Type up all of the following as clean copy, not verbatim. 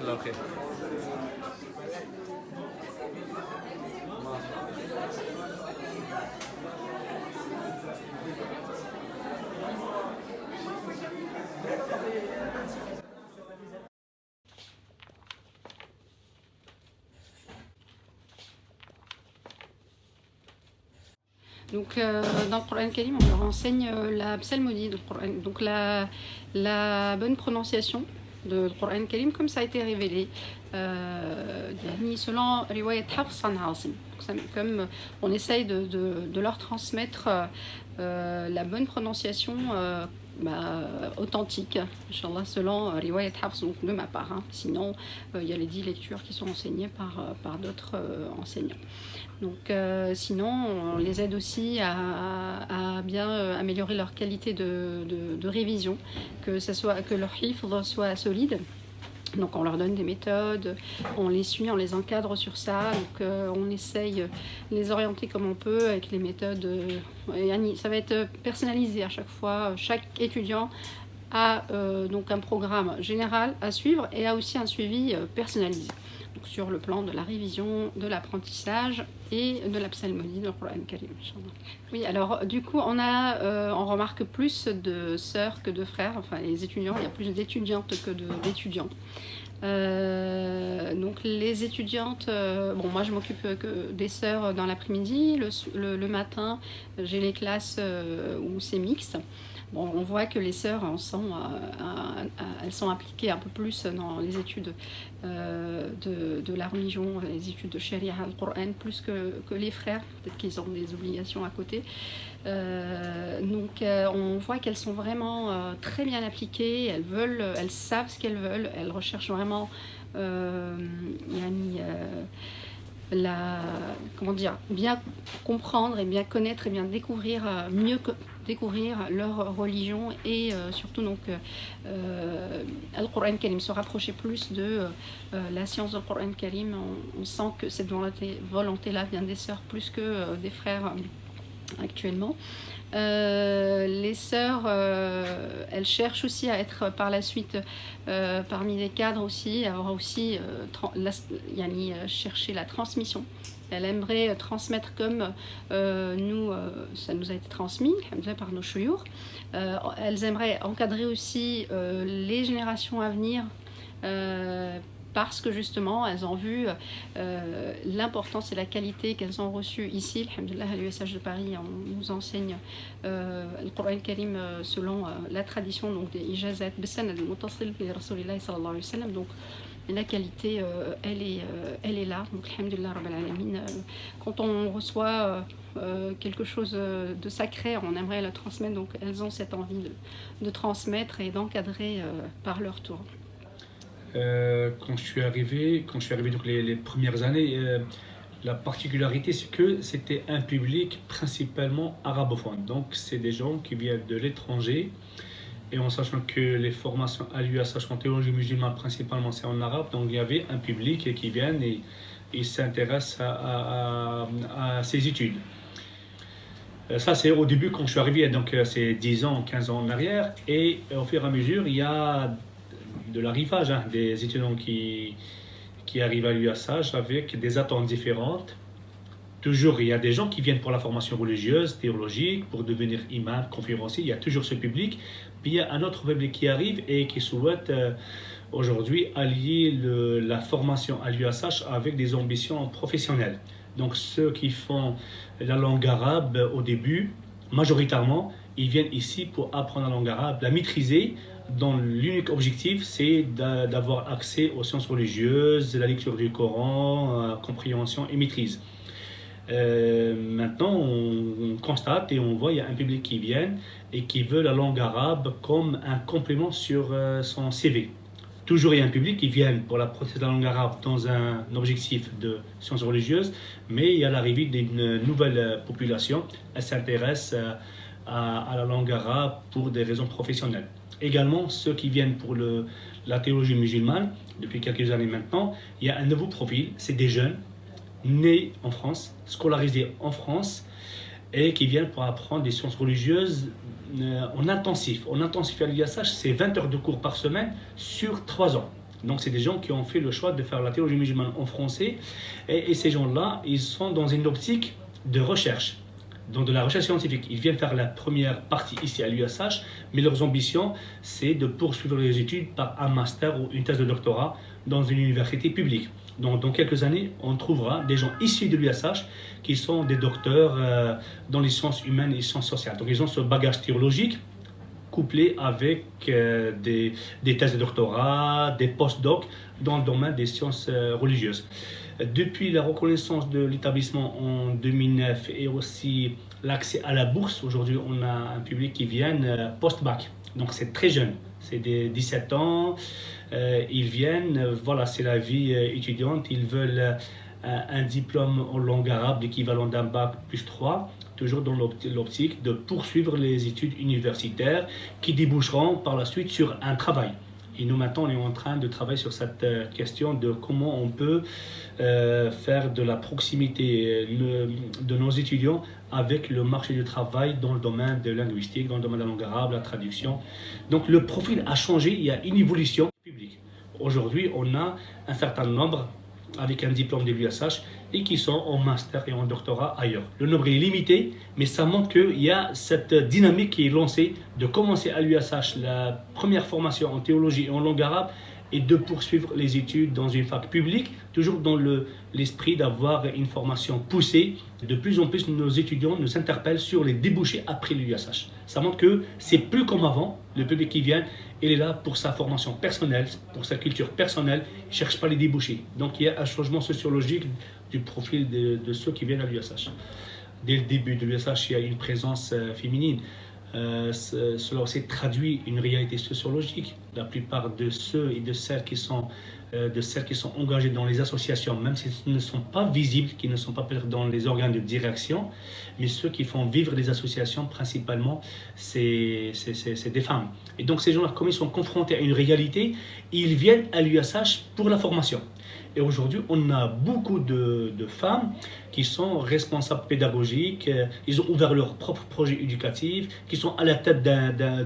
الله خير. Donc, dans le Coran Karim, on leur enseigne la psalmodie du Coran, donc la bonne prononciation de Coran Karim comme ça a été révélé selon Riwayat Hafs an Asim. Comme on essaye de leur transmettre la bonne prononciation authentique, Inch'Allah, selon Riwayat Hafs, donc de ma part. Sinon, il y a les 10 lectures qui sont enseignées par d'autres enseignants. Donc, sinon, on les aide aussi à bien améliorer leur qualité de révision, que leur hifz soit solide. Donc on leur donne des méthodes, on les suit, on les encadre sur ça, donc on essaye de les orienter comme on peut avec les méthodes. Ça va être personnalisé à chaque fois, chaque étudiant a donc un programme général à suivre et a aussi un suivi personnalisé. Donc sur le plan de la révision, de l'apprentissage et de la psalmodie de Coran Karim. Oui, alors du coup on remarque plus de sœurs que de frères, enfin les étudiants, il y a plus d'étudiantes que d'étudiants. Donc les étudiantes, moi je m'occupe que des sœurs dans l'après-midi, le matin j'ai les classes où c'est mixte. Bon, on voit que les sœurs elles sont impliquées un peu plus dans les études de la religion, les études de Sharia, le Coran, plus que les frères. Peut-être qu'ils ont des obligations à côté. Donc on voit qu'elles sont vraiment très bien appliquées, elles savent ce qu'elles veulent, elles recherchent vraiment bien comprendre et bien connaître et bien découvrir, découvrir leur religion et surtout donc Al-Qur'an Karim, se rapprocher plus de la science du Qur'an Karim. On sent que cette volonté-là vient des sœurs plus que des frères actuellement. Les sœurs, elles cherchent aussi à être par la suite parmi les cadres aussi, avoir aussi chercher la transmission. Elle aimerait transmettre comme nous, ça nous a été transmis par nos chouyours. Elles aimeraient encadrer aussi les générations à venir parce que justement elles ont vu l'importance et la qualité qu'elles ont reçue ici. Alhamdulillah, à l'USH de Paris, on nous enseigne le Coran Karim selon la tradition, donc des ijazat bisanad al-muttasil bi Rasulillahi sallallahu alayhi wa sallam. Donc la qualité, elle est là. Donc alhamdulillah rabbil alamin, quand on reçoit quelque chose de sacré, on aimerait le transmettre, donc elles ont cette envie de transmettre et d'encadrer par leur tour. Quand je suis arrivé donc les premières années, la particularité c'est que c'était un public principalement arabophone. Donc c'est des gens qui viennent de l'étranger, et en sachant que les formations à l'USH en théologie musulmane principalement c'est en arabe, donc il y avait un public qui vient et s'intéresse à ces études. Ça c'est au début quand je suis arrivé, donc c'est 10 ans, 15 ans en arrière, et au fur et à mesure il y a de l'arrivage des étudiants qui arrivent à l'USH avec des attentes différentes. Toujours, il y a des gens qui viennent pour la formation religieuse, théologique, pour devenir imam, conférencier. Il y a toujours ce public. Puis il y a un autre public qui arrive et qui souhaite aujourd'hui allier la formation à l'USH avec des ambitions professionnelles. Donc ceux qui font la langue arabe au début, majoritairement, ils viennent ici pour apprendre la langue arabe, la maîtriser, dont l'unique objectif c'est d'avoir accès aux sciences religieuses, la lecture du Coran, compréhension et maîtrise. Maintenant on constate et on voit il y a un public qui vient et qui veut la langue arabe comme un complément sur son CV. Toujours il y a un public qui vient pour la pratique de la langue arabe dans un objectif de sciences religieuses, mais il y a l'arrivée d'une nouvelle population, elle s'intéresse à la langue arabe pour des raisons professionnelles. Également, ceux qui viennent pour la théologie musulmane, depuis quelques années maintenant, il y a un nouveau profil, c'est des jeunes nés en France, scolarisés en France, et qui viennent pour apprendre des sciences religieuses en intensif. En intensif à l'ISH, c'est 20 heures de cours par semaine sur 3 ans. Donc c'est des gens qui ont fait le choix de faire la théologie musulmane en français. Et ces gens-là, ils sont dans une optique de recherche, donc de la recherche scientifique. Ils viennent faire la première partie ici à l'USH, mais leurs ambitions, c'est de poursuivre les études par un master ou une thèse de doctorat dans une université publique. Donc dans quelques années, on trouvera des gens issus de l'USH qui sont des docteurs dans les sciences humaines et les sciences sociales. Donc ils ont ce bagage théologique couplé avec des thèses de doctorat, des post-docs dans le domaine des sciences religieuses. Depuis la reconnaissance de l'établissement en 2009 et aussi l'accès à la bourse, aujourd'hui on a un public qui vient post-bac. Donc c'est très jeune, c'est des 17 ans, ils viennent, voilà, c'est la vie étudiante, ils veulent un diplôme en langue arabe, l'équivalent d'un bac plus 3, toujours dans l'optique de poursuivre les études universitaires qui déboucheront par la suite sur un travail. Et nous maintenant, on est en train de travailler sur cette question de comment on peut faire de la proximité de nos étudiants avec le marché du travail dans le domaine de linguistique, dans le domaine de la langue arabe, la traduction. Donc le profil a changé, il y a une évolution publique. Aujourd'hui, on a un certain nombre avec un diplôme de l'USH et qui sont en master et en doctorat ailleurs. Le nombre est limité, mais ça montre qu'il y a cette dynamique qui est lancée de commencer à l'USH la première formation en théologie et en langue arabe et de poursuivre les études dans une fac publique, toujours dans l'esprit d'avoir une formation poussée. De plus en plus, nos étudiants nous interpellent sur les débouchés après l'USH. Ça montre que c'est plus comme avant. Le public qui vient, il est là pour sa formation personnelle, pour sa culture personnelle, il ne cherche pas les débouchés. Donc il y a un changement sociologique du profil de ceux qui viennent à l'USH. Dès le début de l'USH, il y a une présence féminine. Cela aussi traduit une réalité sociologique. La plupart de ceux et de celles qui sont engagés dans les associations, même s'ils ne sont pas visibles, qui ne sont pas peut-être dans les organes de direction, mais ceux qui font vivre les associations principalement, c'est des femmes. Et donc ces gens-là, comme ils sont confrontés à une réalité, ils viennent à l'USH pour la formation. Et aujourd'hui, on a beaucoup de femmes qui sont responsables pédagogiques, ils ont ouvert leur propre projet éducatif, qui sont à la tête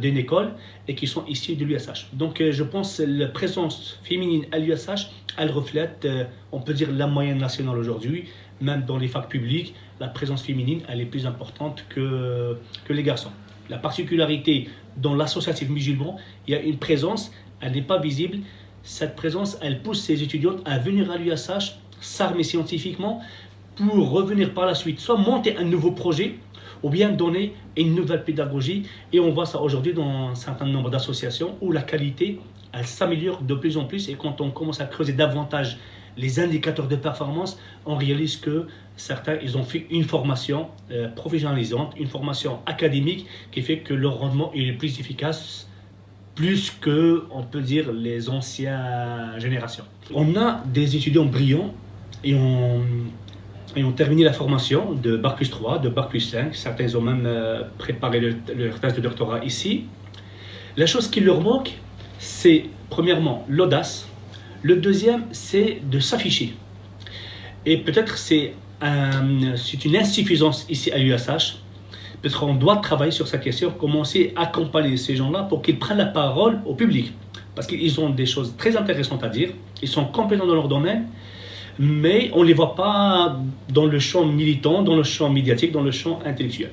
d'une école et qui sont issus de l'USH. Donc je pense que la présence féminine à l'USH, elle reflète, on peut dire, la moyenne nationale aujourd'hui. Même dans les facs publiques, la présence féminine, elle est plus importante que les garçons. La particularité dans l'associatif musulman, il y a une présence, elle n'est pas visible. Cette présence, elle pousse ces étudiants à venir à l'USH, s'armer scientifiquement pour revenir par la suite, soit monter un nouveau projet ou bien donner une nouvelle pédagogie. Et on voit ça aujourd'hui dans un certain nombre d'associations où la qualité, elle s'améliore de plus en plus. Et quand on commence à creuser davantage les indicateurs de performance, on réalise que certains, ils ont fait une formation professionnalisante, une formation académique qui fait que leur rendement est plus efficace, plus que, on peut dire, les anciennes générations. On a des étudiants brillants et ont terminé la formation de Bac plus 3, de Bac plus 5. Certains ont même préparé leur thèse de doctorat ici. La chose qui leur manque, c'est premièrement l'audace. Le deuxième, c'est de s'afficher. Et peut-être c'est une insuffisance ici à l'USH. Peut-être qu'on doit travailler sur cette question, commencer à accompagner ces gens-là pour qu'ils prennent la parole au public. Parce qu'ils ont des choses très intéressantes à dire, ils sont compétents dans leur domaine, mais on ne les voit pas dans le champ militant, dans le champ médiatique, dans le champ intellectuel.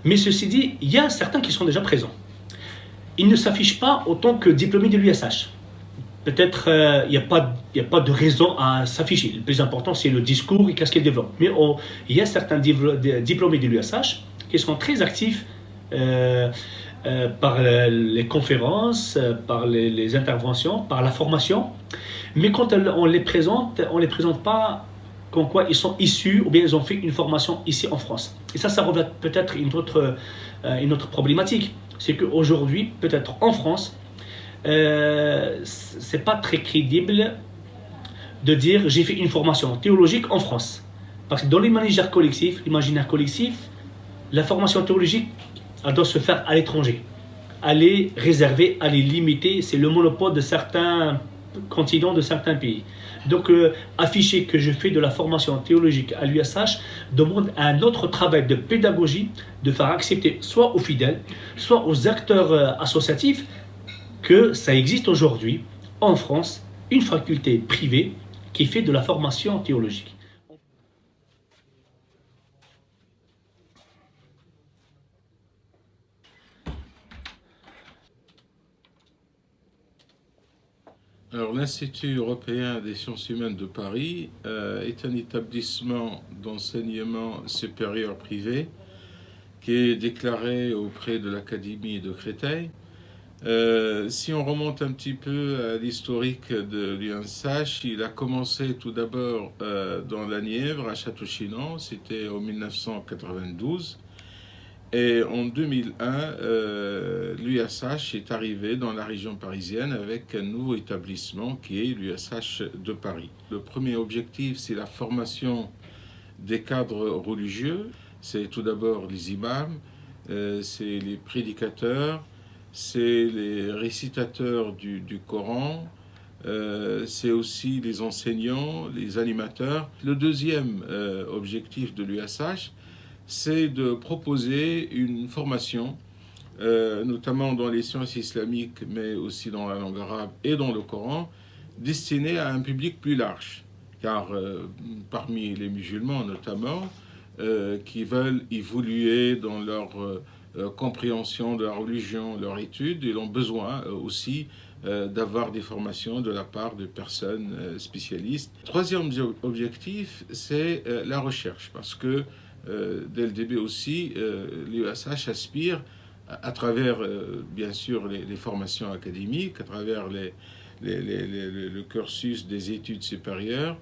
Mais ceci dit, il y a certains qui sont déjà présents. Ils ne s'affichent pas autant que diplômés de l'USH. Peut-être il n'y a pas de raison à s'afficher. Le plus important, c'est le discours et qu'est-ce qu'ils développent. Mais il y a certains diplômés de l'USH qui sont très actifs par les conférences, par les interventions, par la formation. Mais quand on les présente pas comme quoi ils sont issus ou bien ils ont fait une formation ici en France. Et ça revêt peut-être une autre problématique. C'est qu'aujourd'hui, peut-être en France, c'est pas très crédible de dire j'ai fait une formation théologique en France. Parce que dans l'imaginaire collectif, la formation théologique, elle doit se faire à l'étranger. Elle est réservée, elle est limitée. C'est le monopole de certains continents, de certains pays. Donc, afficher que je fais de la formation théologique à l'USH demande un autre travail de pédagogie, de faire accepter soit aux fidèles, soit aux acteurs associatifs que ça existe aujourd'hui en France une faculté privée qui fait de la formation théologique. Alors, l'Institut européen des sciences humaines de Paris est un établissement d'enseignement supérieur privé qui est déclaré auprès de l'Académie de Créteil. Si on remonte un petit peu à l'historique de l'UNSH, il a commencé tout d'abord dans la Nièvre, à Château-Chinon, c'était en 1992. Et en 2001, l'USH est arrivé dans la région parisienne avec un nouveau établissement qui est l'USH de Paris. Le premier objectif, c'est la formation des cadres religieux. C'est tout d'abord les imams, c'est les prédicateurs, c'est les récitateurs du Coran, c'est aussi les enseignants, les animateurs. Le deuxième objectif de l'USH, c'est de proposer une formation, notamment dans les sciences islamiques, mais aussi dans la langue arabe et dans le Coran, destinée à un public plus large. Car parmi les musulmans notamment, qui veulent évoluer dans leur compréhension de la religion, leur étude, ils ont besoin aussi d'avoir des formations de la part de personnes spécialistes. Troisième objectif, c'est la recherche, parce que dès le début aussi, l'USH aspire, à travers bien sûr les formations académiques, à travers le cursus des études supérieures,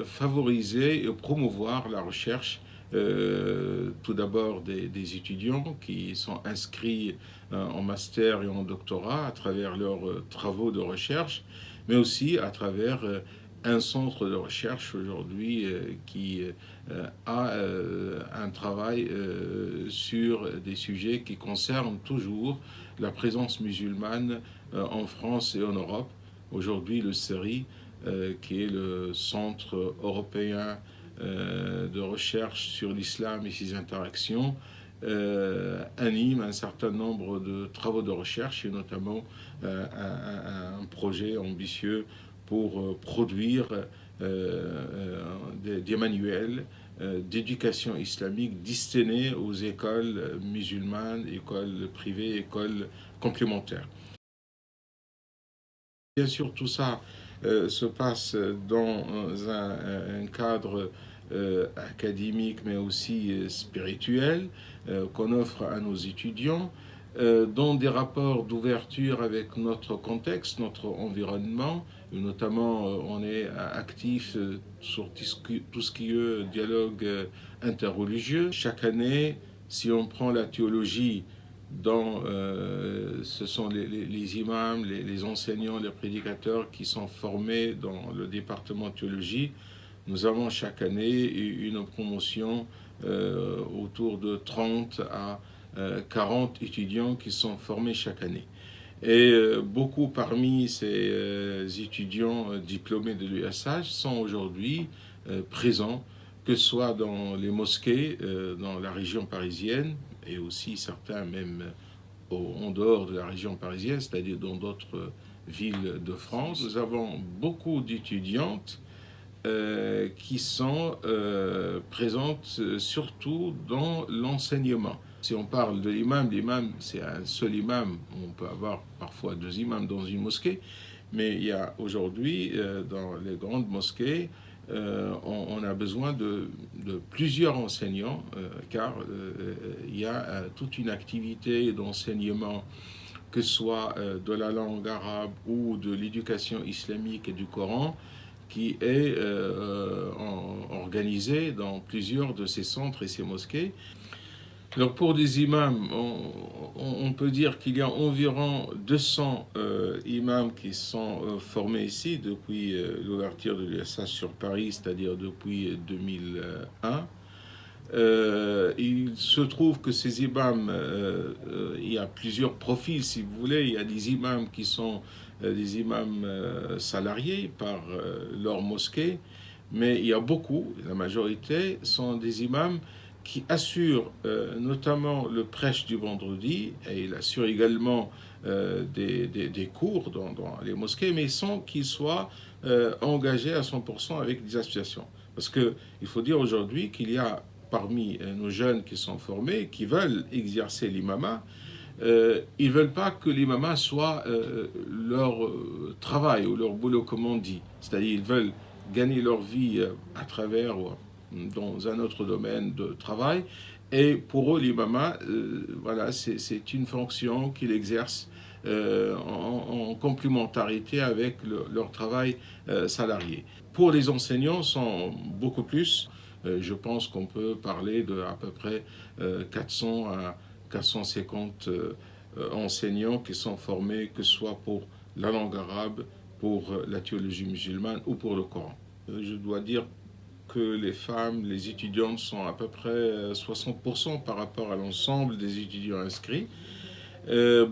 favoriser et promouvoir la recherche, tout d'abord des étudiants qui sont inscrits en master et en doctorat à travers leurs travaux de recherche, mais aussi à travers un centre de recherche aujourd'hui qui a un travail sur des sujets qui concernent toujours la présence musulmane en France et en Europe. Aujourd'hui, le CERI, qui est le Centre européen de recherche sur l'islam et ses interactions, anime un certain nombre de travaux de recherche et notamment un projet ambitieux pour produire des manuels d'éducation islamique destinés aux écoles musulmanes, écoles privées, écoles complémentaires. Bien sûr, tout ça se passe dans un cadre académique, mais aussi spirituel, qu'on offre à nos étudiants, dans des rapports d'ouverture avec notre contexte, notre environnement. Notamment, on est actif sur tout ce qui est dialogue interreligieux. Chaque année, si on prend la théologie, ce sont les imams, les enseignants, les prédicateurs qui sont formés dans le département de théologie. Nous avons chaque année une promotion autour de 30 à 40 étudiants qui sont formés chaque année. Et beaucoup parmi ces étudiants diplômés de l'USH sont aujourd'hui présents, que ce soit dans les mosquées dans la région parisienne, et aussi certains même en dehors de la région parisienne, c'est-à-dire dans d'autres villes de France. Nous avons beaucoup d'étudiantes qui sont présentes surtout dans l'enseignement. Si on parle de l'imam, c'est un seul imam. On peut avoir parfois deux imams dans une mosquée, mais il y a aujourd'hui, dans les grandes mosquées, on a besoin de plusieurs enseignants, car il y a toute une activité d'enseignement, que ce soit de la langue arabe ou de l'éducation islamique et du Coran, qui est organisée dans plusieurs de ces centres et ces mosquées. Alors pour des imams, on peut dire qu'il y a environ 200 imams qui sont formés ici depuis l'ouverture de l'USH sur Paris, c'est-à-dire depuis 2001. Il se trouve que ces imams, il y a plusieurs profils si vous voulez. Il y a des imams qui sont des imams salariés par leur mosquée, mais il y a beaucoup, la majorité sont des imams qui assure notamment le prêche du vendredi, et il assure également des cours dans les mosquées, mais sans qu'il soit engagé à 100% avec des associations. Parce qu'il faut dire aujourd'hui qu'il y a parmi nos jeunes qui sont formés, qui veulent exercer l'imama, ils ne veulent pas que l'imama soit leur travail ou leur boulot, comme on dit. C'est-à-dire ils veulent gagner leur vie à travers dans un autre domaine de travail. Et pour eux, l'imama, voilà, c'est une fonction qu'ils exercent en complémentarité avec leur travail salarié. Pour les enseignants, sont beaucoup plus. Je pense qu'on peut parler de à peu près 400 à 450 enseignants qui sont formés, que ce soit pour la langue arabe, pour la théologie musulmane ou pour le Coran. Je dois dire que les femmes, les étudiantes sont à peu près 60% par rapport à l'ensemble des étudiants inscrits.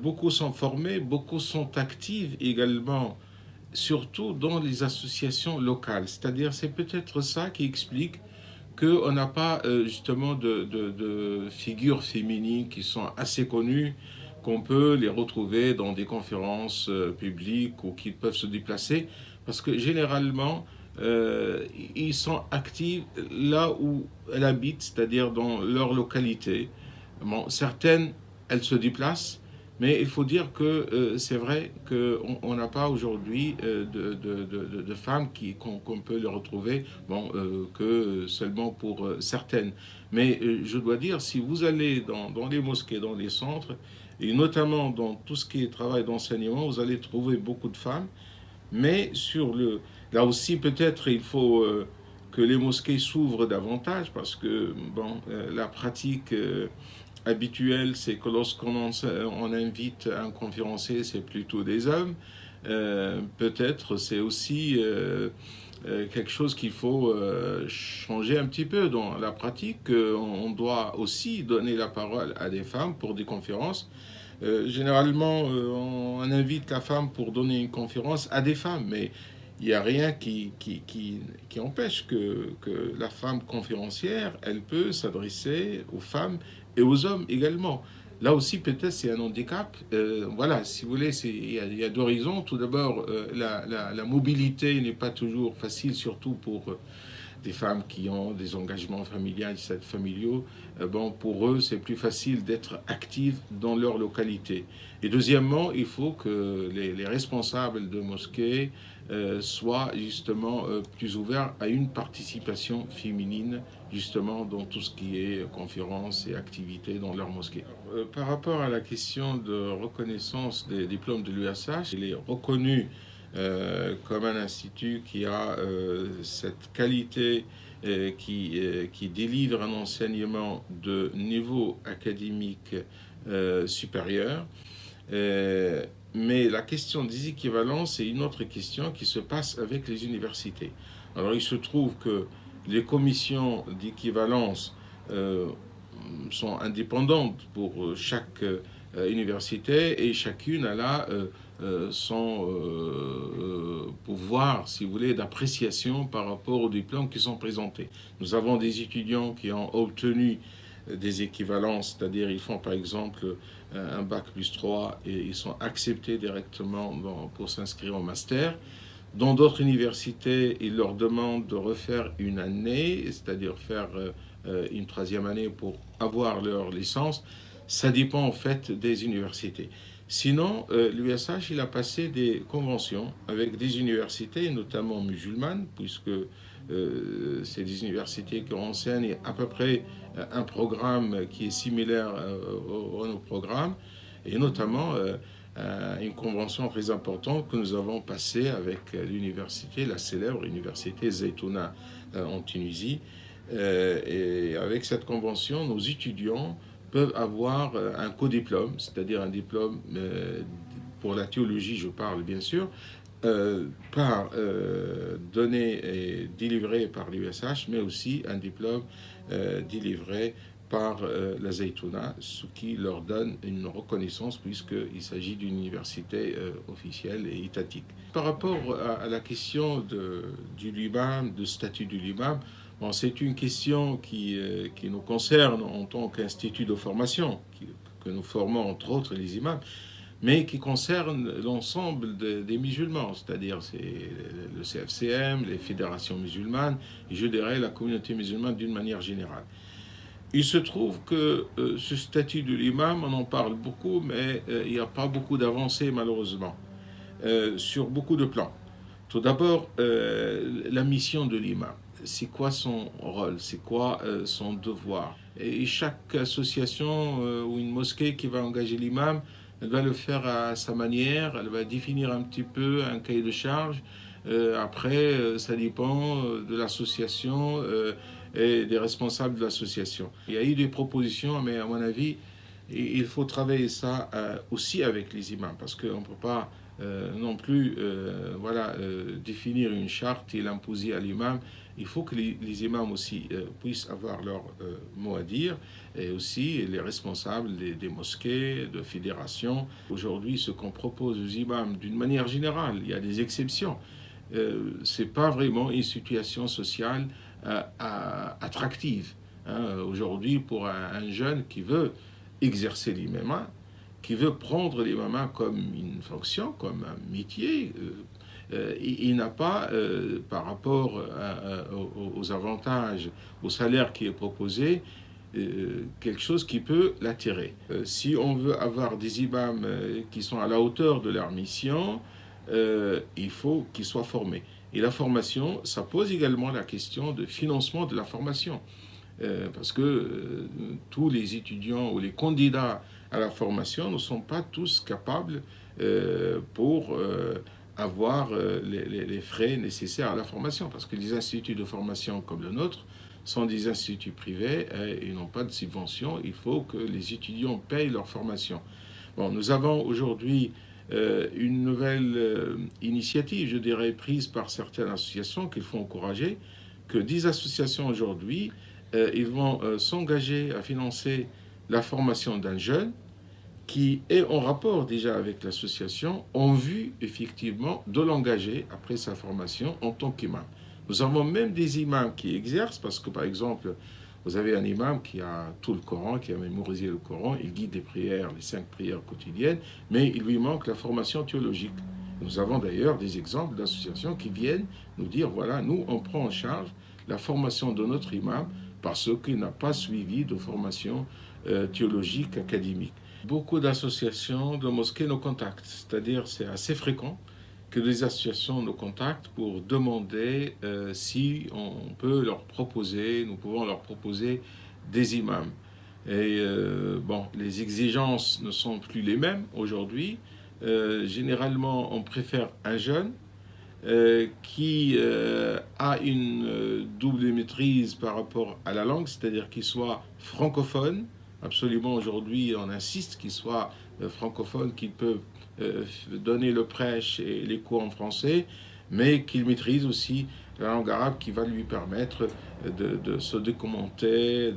Beaucoup sont formés, beaucoup sont actives également, surtout dans les associations locales. C'est-à-dire, c'est peut-être ça qui explique qu'on n'a pas justement de figures féminines qui sont assez connues, qu'on peut les retrouver dans des conférences publiques ou qui peuvent se déplacer, parce que généralement, ils sont actifs là où elles habitent, c'est-à-dire dans leur localité. Bon, certaines, elles se déplacent, mais il faut dire que c'est vrai qu'on n'a pas aujourd'hui de femmes qu'on peut les retrouver, bon, que seulement pour certaines. Mais je dois dire, si vous allez dans les mosquées, dans les centres, et notamment dans tout ce qui est travail d'enseignement, vous allez trouver beaucoup de femmes. Mais là aussi, peut-être, il faut que les mosquées s'ouvrent davantage, parce que bon, la pratique habituelle, c'est que lorsqu'on on invite un conférencier, c'est plutôt des hommes. Peut-être c'est aussi quelque chose qu'il faut changer un petit peu dans la pratique. On doit aussi donner la parole à des femmes pour des conférences. Généralement, on invite la femme pour donner une conférence à des femmes, mais il n'y a rien qui empêche que la femme conférencière, elle peut s'adresser aux femmes et aux hommes également. Là aussi, peut-être, c'est un handicap. Voilà, si vous voulez, il y a deux raisons. Tout d'abord, la mobilité n'est pas toujours facile, surtout pour des femmes qui ont des engagements familiaux. Bon, pour eux, c'est plus facile d'être actives dans leur localité. Et deuxièmement, il faut que les responsables de mosquées soient justement plus ouverts à une participation féminine, justement, dans tout ce qui est conférences et activités dans leur mosquée. Par rapport à la question de reconnaissance des diplômes de l'USH, il est reconnu comme un institut qui a cette qualité, qui délivre un enseignement de niveau académique supérieur. Mais la question des équivalences est une autre question qui se passe avec les universités. Alors il se trouve que les commissions d'équivalence sont indépendantes pour chaque université, et chacune a là son pouvoir, si vous voulez, d'appréciation par rapport aux diplômes qui sont présentés. Nous avons des étudiants qui ont obtenu des équivalences, c'est-à-dire ils font par exemple un bac plus 3 et ils sont acceptés directement pour s'inscrire au master. Dans d'autres universités, ils leur demandent de refaire une année, c'est-à-dire faire une troisième année pour avoir leur licence. Ça dépend en fait des universités. Sinon, l'USH, il a passé des conventions avec des universités, notamment musulmanes, puisque c'est des universités qui enseignent à peu près un programme qui est similaire à nos programmes, et notamment une convention très importante que nous avons passée avec l'université, la célèbre université Zaytouna en Tunisie. Et avec cette convention, nos étudiants peuvent avoir un codiplôme, c'est-à-dire un diplôme pour la théologie, je parle bien sûr, donné et délivré par l'USH, mais aussi un diplôme délivré par la Zaytouna, ce qui leur donne une reconnaissance puisqu'il s'agit d'une université officielle et étatique. Par rapport à la question du Liban, du statut du Liban, Bon, c'est une question qui nous concerne en tant qu'institut de formation, que nous formons entre autres les imams, mais qui concerne l'ensemble des musulmans, c'est-à-dire c'est le CFCM, les fédérations musulmanes, et je dirais la communauté musulmane d'une manière générale. Il se trouve que ce statut de l'imam, on en parle beaucoup, mais il n'y a pas beaucoup d'avancées malheureusement, sur beaucoup de plans. Tout d'abord, la mission de l'imam. C'est quoi son rôle? C'est quoi son devoir? Et chaque association ou une mosquée qui va engager l'imam, elle va le faire à sa manière, elle va définir un petit peu un cahier de charge. Après, ça dépend de l'association et des responsables de l'association. Il y a eu des propositions, mais à mon avis, il faut travailler ça aussi avec les imams, parce qu'on ne peut pas non plus définir une charte et l'imposer à l'imam. Il faut que les imams aussi puissent avoir leur mot à dire, et aussi les responsables des mosquées, de fédérations. Aujourd'hui, ce qu'on propose aux imams, d'une manière générale, il y a des exceptions, c'est pas vraiment une situation sociale attractive. Aujourd'hui, pour un jeune qui veut exercer l'imamat, qui veut prendre l'imamat comme une fonction, comme un métier, il n'a pas, par rapport aux avantages, au salaire qui est proposé, quelque chose qui peut l'attirer. Si on veut avoir des imams qui sont à la hauteur de leur mission, il faut qu'ils soient formés. Et la formation, ça pose également la question de financement de la formation. Parce que tous les étudiants ou les candidats à la formation ne sont pas tous capables pour avoir les frais nécessaires à la formation. Parce que les instituts de formation comme le nôtre sont des instituts privés et n'ont pas de subvention. Il faut que les étudiants payent leur formation. Bon, nous avons aujourd'hui une nouvelle initiative, je dirais, prise par certaines associations qu'il faut encourager, que 10 associations aujourd'hui, ils vont s'engager à financer la formation d'un jeune qui est en rapport déjà avec l'association en vue effectivement de l'engager après sa formation en tant qu'imam. Nous avons même des imams qui exercent, parce que par exemple, vous avez un imam qui a tout le Coran, qui a mémorisé le Coran, il guide des prières, les 5 prières quotidiennes, mais il lui manque la formation théologique. Nous avons d'ailleurs des exemples d'associations qui viennent nous dire, voilà, nous on prend en charge la formation de notre imam parce qu'il n'a pas suivi de formation théologique académique. Beaucoup d'associations de mosquées nous contactent, c'est-à-dire c'est assez fréquent que des associations nous contactent pour demander si on peut leur proposer, nous pouvons leur proposer des imams. Et bon, les exigences ne sont plus les mêmes aujourd'hui. Généralement, on préfère un jeune qui a une double maîtrise par rapport à la langue, c'est-à-dire qu'il soit francophone. Absolument, aujourd'hui, on insiste qu'il soit francophone, qu'il peut donner le prêche et les cours en français, mais qu'il maîtrise aussi la langue arabe qui va lui permettre de se documenter,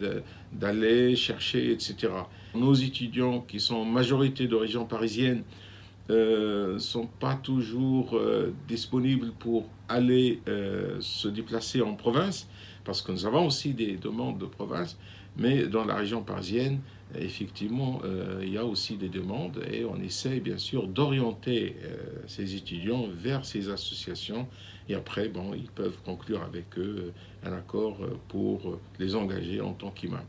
d'aller chercher, etc. Nos étudiants qui sont en majorité de région parisienne sont pas toujours disponibles pour aller se déplacer en province, parce que nous avons aussi des demandes de province, mais dans la région parisienne, effectivement, il y a aussi des demandes et on essaie bien sûr d'orienter ces étudiants vers ces associations et après, bon, ils peuvent conclure avec eux un accord pour les engager en tant qu'imams.